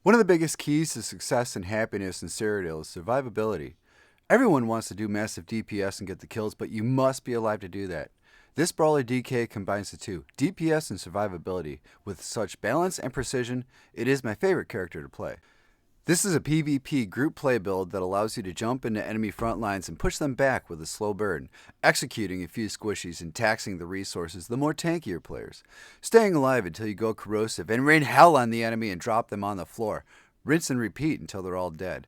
One of the biggest keys to success and happiness in Cyrodiil is survivability. Everyone wants to do massive DPS and get the kills, but you must be alive to do that. This Brawler DK combines the two, DPS and survivability. With such balance and precision, it is my favorite character to play. This is a PvP group play build that allows you to jump into enemy front lines and push them back with a slow burn, executing a few squishies and taxing the resources the more tankier players, staying alive until you go corrosive and rain hell on the enemy and drop them on the floor, rinse and repeat until they're all dead.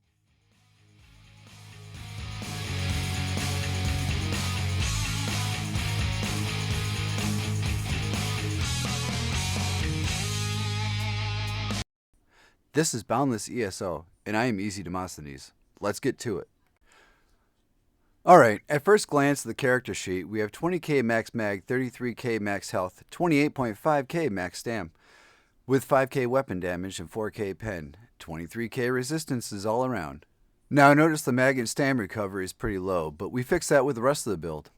This is Boundless ESO, and I am Easy Demosthenes. Let's get to it. Alright, at first glance at the character sheet, we have 20k max mag, 33k max health, 28.5k max stam, with 5k weapon damage and 4k pen. 23k resistance is all around. Now notice the mag and stam recovery is pretty low, but we fixed that with the rest of the build.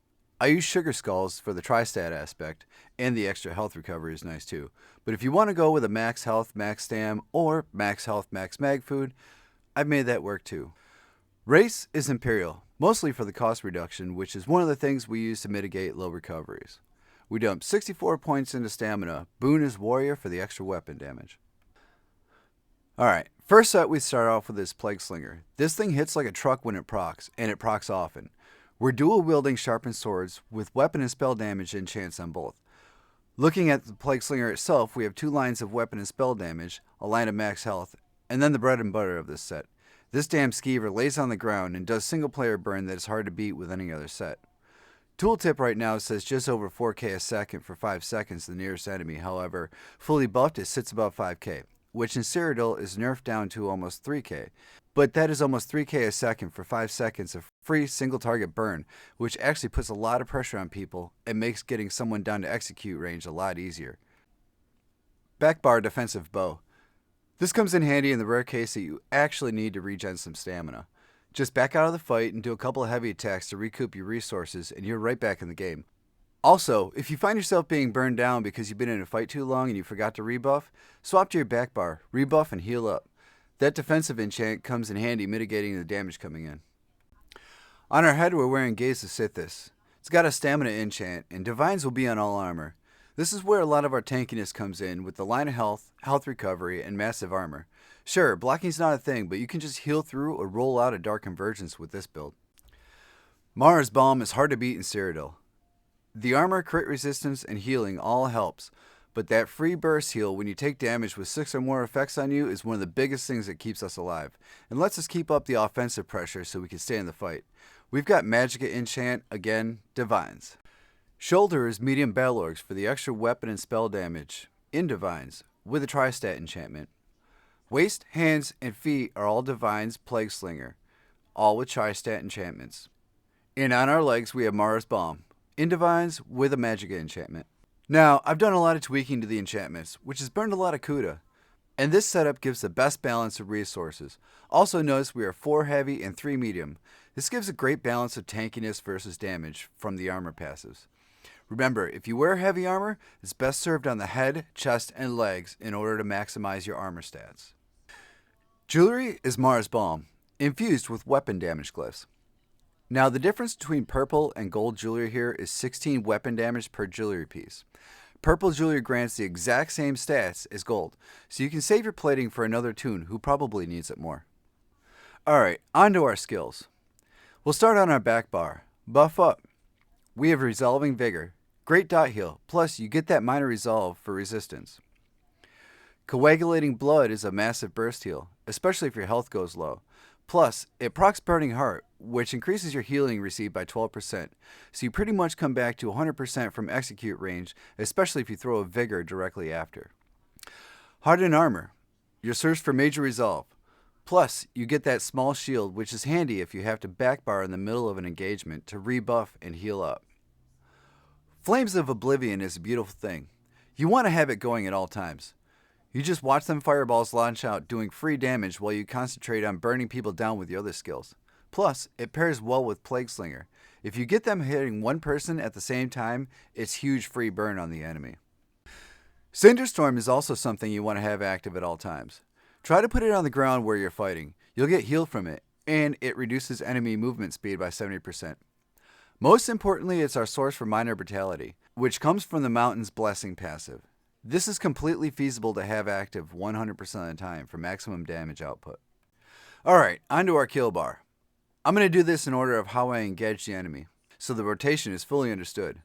I use sugar skulls for the tri-stat aspect, and the extra health recovery is nice too. But if you want to go with a max health, max stam, or max health, max mag food, I've made that work too. Race is Imperial, mostly for the cost reduction, which is one of the things we use to mitigate low recoveries. We dump 64 points into stamina. Boon is Warrior for the extra weapon damage. Alright, first set we start off with this Plague Slinger. This thing hits like a truck when it procs, and it procs often. We're dual wielding sharpened swords with weapon and spell damage enchants on both. Looking at the Plague Slinger itself, we have 2 lines of weapon and spell damage, a line of max health, and then the bread and butter of this set. This damn skeever lays on the ground and does single player burn that is hard to beat with any other set. Tooltip right now says just over 4k a second for 5 seconds to the nearest enemy, however, fully buffed it sits above 5k, which in Cyrodiil is nerfed down to almost 3k. But that is almost 3k a second for 5 seconds of free single target burn, which actually puts a lot of pressure on people and makes getting someone down to execute range a lot easier. Backbar defensive bow. This comes in handy in the rare case that you actually need to regen some stamina. Just back out of the fight and do a couple of heavy attacks to recoup your resources and you're right back in the game. Also, if you find yourself being burned down because you've been in a fight too long and you forgot to rebuff, swap to your backbar, rebuff and heal up. That defensive enchant comes in handy mitigating the damage coming in. On our head we're wearing Gaze of Sithis. It's got a stamina enchant, and Divines will be on all armor. This is where a lot of our tankiness comes in with the line of health, health recovery, and massive armor. Sure, blocking's not a thing, but you can just heal through or roll out a Dark Convergence with this build. Mara's Balm is hard to beat in Cyrodiil. The armor, crit resistance, and healing all helps. But that free burst heal when you take damage with 6 or more effects on you is one of the biggest things that keeps us alive, and lets us keep up the offensive pressure so we can stay in the fight. We've got Magicka enchant, again, Divines. Shoulder is medium Battle Orcs for the extra weapon and spell damage, in Divines, with a tri-stat enchantment. Waist, hands, and feet are all Divines Plague Slinger, all with tri-stat enchantments. And on our legs we have Mara's Balm, in Divines with a Magicka enchantment. Now, I've done a lot of tweaking to the enchantments, which has burned a lot of Kuda, and this setup gives the best balance of resources. Also notice we are 4 heavy and 3 medium. This gives a great balance of tankiness versus damage from the armor passives. Remember, if you wear heavy armor, it's best served on the head, chest, and legs in order to maximize your armor stats. Jewelry is Mara's Balm, infused with weapon damage glyphs. Now the difference between purple and gold jewelry here is 16 weapon damage per jewelry piece. Purple jewelry grants the exact same stats as gold, so you can save your plating for another toon who probably needs it more. Alright, on to our skills. We'll start on our back bar. Buff up. We have Resolving Vigor, great dot heal, plus you get that minor resolve for resistance. Coagulating Blood is a massive burst heal, especially if your health goes low. Plus, it procs Burning Heart, which increases your healing received by 12%, so you pretty much come back to 100% from execute range, especially if you throw a Vigor directly after. Hardened Armor, your search for major resolve. Plus, you get that small shield, which is handy if you have to backbar in the middle of an engagement to rebuff and heal up. Flames of Oblivion is a beautiful thing. You want to have it going at all times. You just watch them fireballs launch out doing free damage while you concentrate on burning people down with your other skills. Plus, it pairs well with Plague Slinger. If you get them hitting one person at the same time, it's huge free burn on the enemy. Cinderstorm is also something you want to have active at all times. Try to put it on the ground where you're fighting. You'll get healed from it, and it reduces enemy movement speed by 70%. Most importantly, it's our source for minor brutality, which comes from the Mountain's Blessing passive. This is completely feasible to have active 100% of the time for maximum damage output. Alright, onto our kill bar. I'm going to do this in order of how I engage the enemy, so the rotation is fully understood.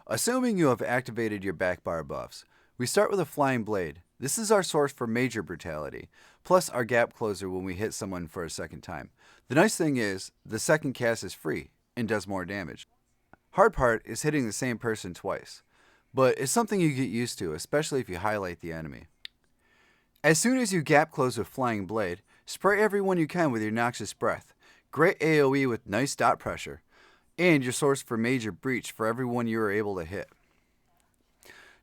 Assuming you have activated your back bar buffs, we start with a Flying Blade. This is our source for major brutality, plus our gap closer when we hit someone for a second time. The nice thing is, the second cast is free and does more damage. Hard part is hitting the same person twice, but it's something you get used to, especially if you highlight the enemy. As soon as you gap close with Flying Blade, spray everyone you can with your Noxious Breath. Great AoE with nice dot pressure, and your source for major breach for everyone you are able to hit.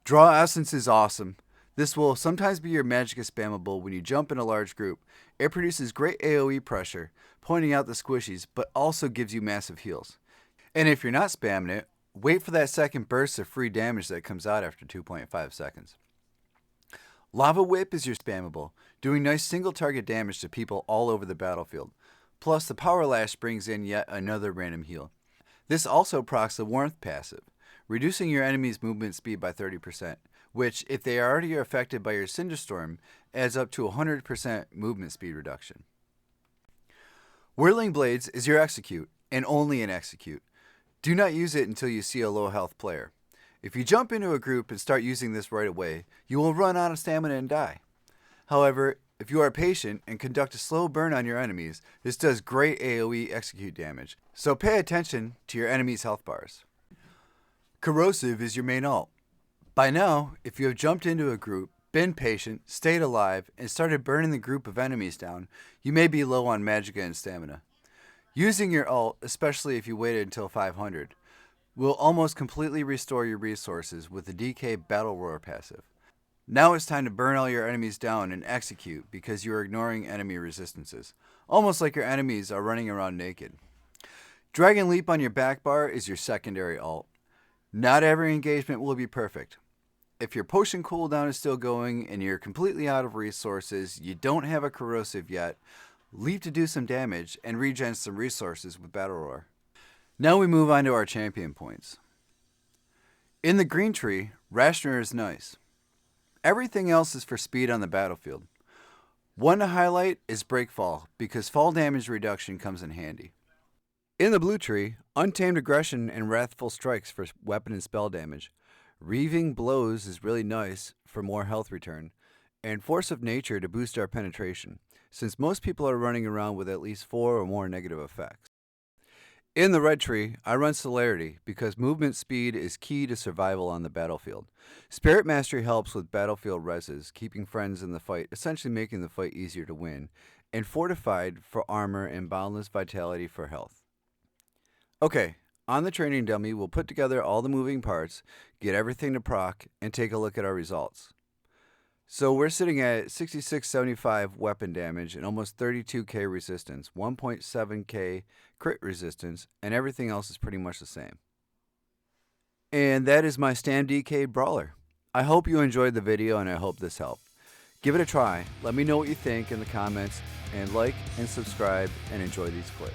Draw Essence is awesome. This will sometimes be your Magicka spammable when you jump in a large group. It produces great AoE pressure, pointing out the squishies, but also gives you massive heals. And if you're not spamming it, wait for that second burst of free damage that comes out after 2.5 seconds. Lava Whip is your spammable, doing nice single target damage to people all over the battlefield. Plus, the Power Lash brings in yet another random heal. This also procs the Warmth passive, reducing your enemy's movement speed by 30%, which, if they already are affected by your Cinderstorm, adds up to 100% movement speed reduction. Whirling Blades is your Execute, and only an Execute. Do not use it until you see a low health player. If you jump into a group and start using this right away, you will run out of stamina and die. However, if you are patient and conduct a slow burn on your enemies, this does great AoE execute damage, so pay attention to your enemy's health bars. Corrosive is your main ult. By now, if you have jumped into a group, been patient, stayed alive, and started burning the group of enemies down, you may be low on Magicka and stamina. Using your ult, especially if you waited until 500, will almost completely restore your resources with the DK Battle Roar passive. Now it's time to burn all your enemies down and execute because you are ignoring enemy resistances, almost like your enemies are running around naked. Dragon Leap on your back bar is your secondary ult. Not every engagement will be perfect. If your potion cooldown is still going and you're completely out of resources, you don't have a corrosive yet, leap to do some damage and regen some resources with Battle Roar. Now we move on to our champion points. In the green tree, Rationer is nice. Everything else is for speed on the battlefield. One to highlight is Breakfall, because fall damage reduction comes in handy. In the blue tree, Untamed Aggression and Wrathful Strikes for weapon and spell damage. Reaving Blows is really nice for more health return, and Force of Nature to boost our penetration, since most people are running around with at least 4 or more negative effects. In the red tree, I run Celerity because movement speed is key to survival on the battlefield. Spirit Mastery helps with battlefield reses, keeping friends in the fight, essentially making the fight easier to win, and Fortified for armor and Boundless Vitality for health. Okay, on the training dummy, we'll put together all the moving parts, get everything to proc, and take a look at our results. So we're sitting at 6675 weapon damage and almost 32k resistance, 1.7k crit resistance, and everything else is pretty much the same. And that is my Stam DK Brawler. I hope you enjoyed the video and I hope this helped. Give it a try, let me know what you think in the comments, and like and subscribe and enjoy these clips.